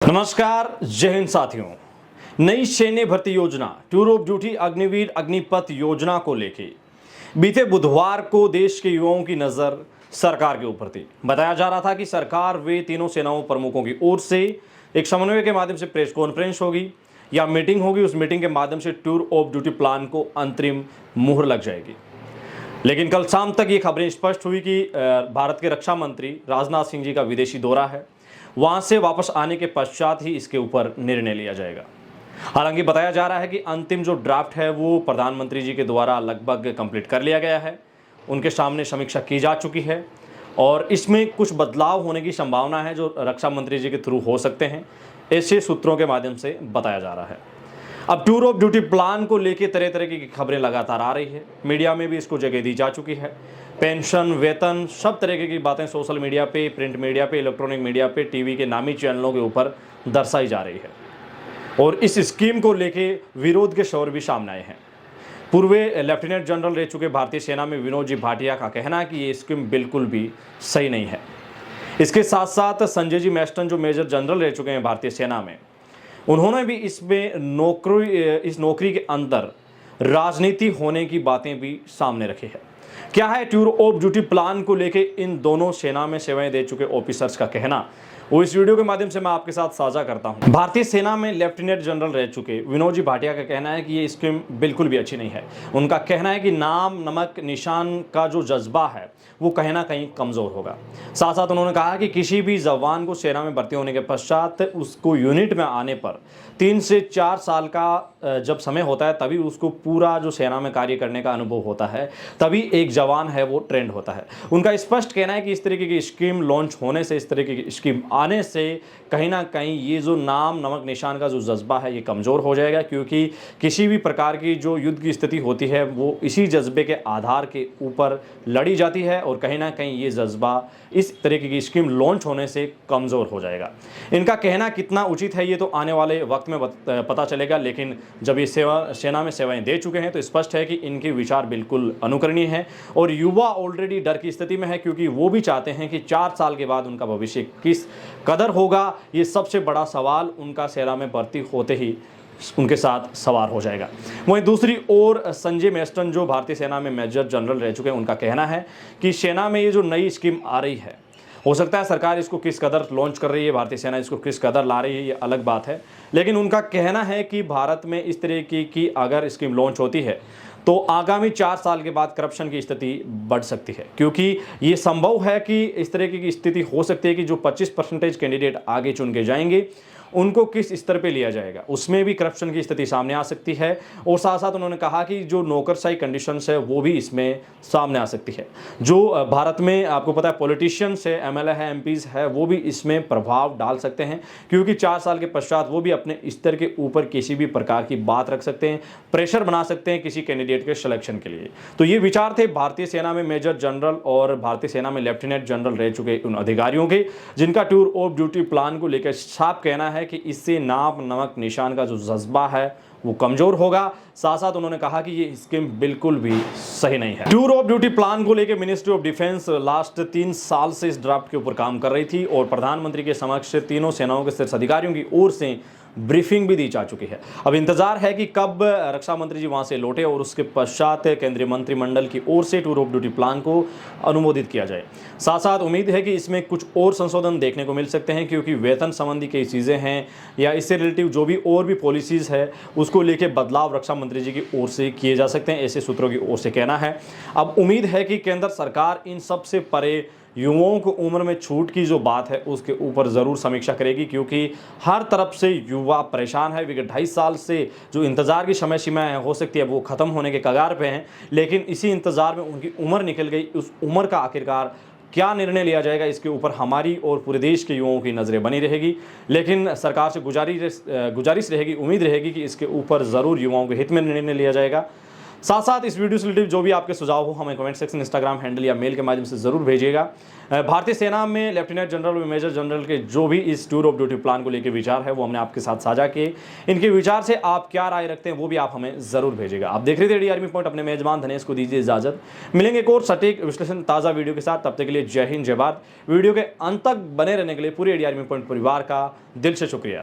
नमस्कार, जय हिंद साथियों। नई सैन्य भर्ती योजना tour of duty Agniveer Agnipath योजना को लेके बीते बुधवार को देश के युवाओं की नजर सरकार के ऊपर थी। बताया जा रहा था कि सरकार वे तीनों सेनाओं प्रमुखों की ओर से एक समन्वय के माध्यम से प्रेस कॉन्फ्रेंस होगी या मीटिंग होगी। उस मीटिंग के माध्यम से टूर ऑफ ड्यूटी प्लान को अंतरिम मुहर लग जाएगी। लेकिन कल शाम तक ये खबरें स्पष्ट हुई कि भारत के रक्षा मंत्री राजनाथ सिंह जी का विदेशी दौरा है, वहां से वापस आने के पश्चात ही इसके ऊपर निर्णय लिया जाएगा। हालांकि बताया जा रहा है कि अंतिम जो ड्राफ्ट है वो प्रधानमंत्री जी के द्वारा लगभग कंप्लीट कर लिया गया है, उनके सामने समीक्षा की जा चुकी है और इसमें कुछ बदलाव होने की संभावना है जो रक्षा मंत्री जी के थ्रू हो सकते हैं, ऐसे सूत्रों के माध्यम से बताया जा रहा है। अब टूर ऑफ ड्यूटी प्लान को लेकर तरह तरह की खबरें लगातार आ रही है, मीडिया में भी इसको जगह दी जा चुकी है। पेंशन, वेतन, सब तरह की बातें सोशल मीडिया पे, प्रिंट मीडिया पे, इलेक्ट्रॉनिक मीडिया पे, टीवी के नामी चैनलों के ऊपर दर्शाई जा रही है और इस स्कीम को लेके विरोध के शोर भी सामने आए हैं। पूर्व लेफ्टिनेंट जनरल रह चुके भारतीय सेना में विनोद जी भाटिया का कहना है कि ये स्कीम बिल्कुल भी सही नहीं है। इसके साथ साथ संजय जी मैस्टन जो मेजर जनरल रह चुके हैं भारतीय सेना में, उन्होंने भी इस नौकरी के अंदर राजनीति होने की बातें भी सामने रखी है। क्या है टूर ऑफ ड्यूटी प्लान को लेके इन दोनों सेना में सेवाएं दे चुके ऑफिसर्स का कहना, वो इस वीडियो के माध्यम से मैं आपके साथ साझा करता हूं। भारतीय सेना में लेफ्टिनेंट जनरल रह चुके विनोद जी भाटिया का कहना है कि ये स्कीम बिल्कुल भी अच्छी नहीं है। उनका कहना है कि नाम नमक निशान का जो जज्बा है वो कहीं ना कहीं कमज़ोर होगा। साथ साथ उन्होंने कहा कि किसी भी जवान को सेना में भर्ती होने के पश्चात उसको यूनिट में आने पर 3 से 4 साल का जब समय होता है तभी उसको पूरा जो सेना में कार्य करने का अनुभव होता है, तभी एक जवान है वो ट्रेंड होता है। उनका स्पष्ट कहना है कि इस तरीके की स्कीम लॉन्च होने से, इस तरीके की स्कीम आने से कहीं ना कहीं ये जो नाम नमक निशान का जो जज्बा है ये कमज़ोर हो जाएगा, क्योंकि किसी भी प्रकार की जो युद्ध की स्थिति होती है वो इसी जज्बे के आधार के ऊपर लड़ी जाती है और कहीं ना कहीं ये जज्बा इस तरीके की स्कीम लॉन्च होने से कमज़ोर हो जाएगा। इनका कहना कितना उचित है ये तो आने वाले वक्त में पता चलेगा, लेकिन जब ये सेना में सेवाएं दे चुके हैं तो स्पष्ट है कि इनके विचार बिल्कुल अनुकरणीय हैं और युवा ऑलरेडी डर की स्थिति में है, क्योंकि वो भी चाहते हैं कि 4 साल के बाद उनका भविष्य किस कदर होगा, ये सबसे बड़ा सवाल उनका सेना में भर्ती होते ही उनके साथ सवार हो जाएगा। वहीं दूसरी ओर संजय मैस्टन जो भारतीय सेना में मेजर जनरल रह चुके हैं, उनका कहना है कि सेना में ये जो नई स्कीम आ रही है, हो सकता है सरकार इसको किस कदर लॉन्च कर रही है, भारतीय सेना इसको किस कदर ला रही है, ये अलग बात है, लेकिन उनका कहना है कि भारत में इस तरह की अगर स्कीम लॉन्च होती है तो आगामी 4 साल के बाद करप्शन की स्थिति बढ़ सकती है, क्योंकि ये संभव है कि इस तरह की स्थिति हो सकती है कि जो 25% कैंडिडेट आगे चुन के जाएंगे उनको किस स्तर पे लिया जाएगा, उसमें भी करप्शन की स्थिति सामने आ सकती है। और साथ साथ उन्होंने कहा कि जो नौकरशाही कंडीशंस है वो भी इसमें सामने आ सकती है। जो भारत में आपको पता है पॉलिटिशियंस है, एमएलए है, एमपीज है, वो भी इसमें प्रभाव डाल सकते हैं, क्योंकि 4 साल के पश्चात वो भी अपने स्तर के ऊपर किसी भी प्रकार की बात रख सकते हैं, प्रेशर बना सकते हैं किसी कैंडिडेट के सिलेक्शन के लिए। तो ये विचार थे भारतीय सेना में मेजर जनरल और भारतीय सेना में लेफ्टिनेंट जनरल रह चुके उन अधिकारियों के, जिनका टूर ऑफ ड्यूटी प्लान को लेकर साफ कहना है कि इससे नाम नमक निशान का जो जज्बा है वो कमजोर होगा। साथ साथ उन्होंने कहा कि ये स्कीम बिल्कुल भी सही नहीं है। टूर ऑफ ड्यूटी प्लान को लेकर मिनिस्ट्री ऑफ डिफेंस लास्ट 3 साल से इस ड्राफ्ट के ऊपर काम कर रही थी और प्रधानमंत्री के समक्ष तीनों सेनाओं के शीर्ष अधिकारियों की ओर से ब्रीफिंग भी दी जा चुकी है। अब इंतजार है कि कब रक्षा मंत्री जी वहां से लौटे और उसके पश्चात केंद्रीय मंत्रिमंडल की ओर से टूर ऑफ ड्यूटी प्लान को अनुमोदित किया जाए। साथ साथ उम्मीद है कि इसमें कुछ और संशोधन देखने को मिल सकते हैं, क्योंकि वेतन संबंधी कई चीज़ें हैं या इससे रिलेटिव जो भी और भी पॉलिसीज़ है उसको लेकर बदलाव रक्षा मंत्री जी की ओर से किए जा सकते हैं, ऐसे सूत्रों की ओर से कहना है। अब उम्मीद है कि केंद्र सरकार इन सबसे परे युवाओं को उम्र में छूट की जो बात है उसके ऊपर ज़रूर समीक्षा करेगी, क्योंकि हर तरफ से युवा परेशान है। विगत 2.5 साल से जो इंतज़ार की समय सीमा है हो सकती है वो ख़त्म होने के कगार पे हैं, लेकिन इसी इंतज़ार में उनकी उम्र निकल गई। उस उम्र का आखिरकार क्या निर्णय लिया जाएगा इसके ऊपर हमारी और पूरे देश के युवाओं की नज़रें बनी रहेगी। लेकिन सरकार से गुजारिश रहेगी, उम्मीद रहेगी कि इसके ऊपर ज़रूर युवाओं के हित में निर्णय लिया जाएगा। साथ साथ इस वीडियो से रिलेटेड जो भी आपके सुझाव हो हमें कमेंट सेक्शन, इंस्टाग्राम हैंडल या मेल के माध्यम से जरूर भेजिएगा। भारतीय सेना में लेफ्टिनेंट जनरल और मेजर जनरल के जो भी इस टूर ऑफ ड्यूटी प्लान को लेकर विचार है वो हमने आपके साथ साझा किए। इनके विचार से आप क्या राय रखते हैं वो भी आप हमें जरूर भेजिएगा। आप देख रहे थे आर्मी पॉइंट, अपने मेजबान धनेश को दीजिए इजाजत। मिलेंगे एक और सटीक विश्लेषण ताजा वीडियो के साथ, तब तक के लिए जय हिंद जय भारत। वीडियो के अंत तक बने रहने के लिए पूरे आर्मी पॉइंट परिवार का दिल से शुक्रिया।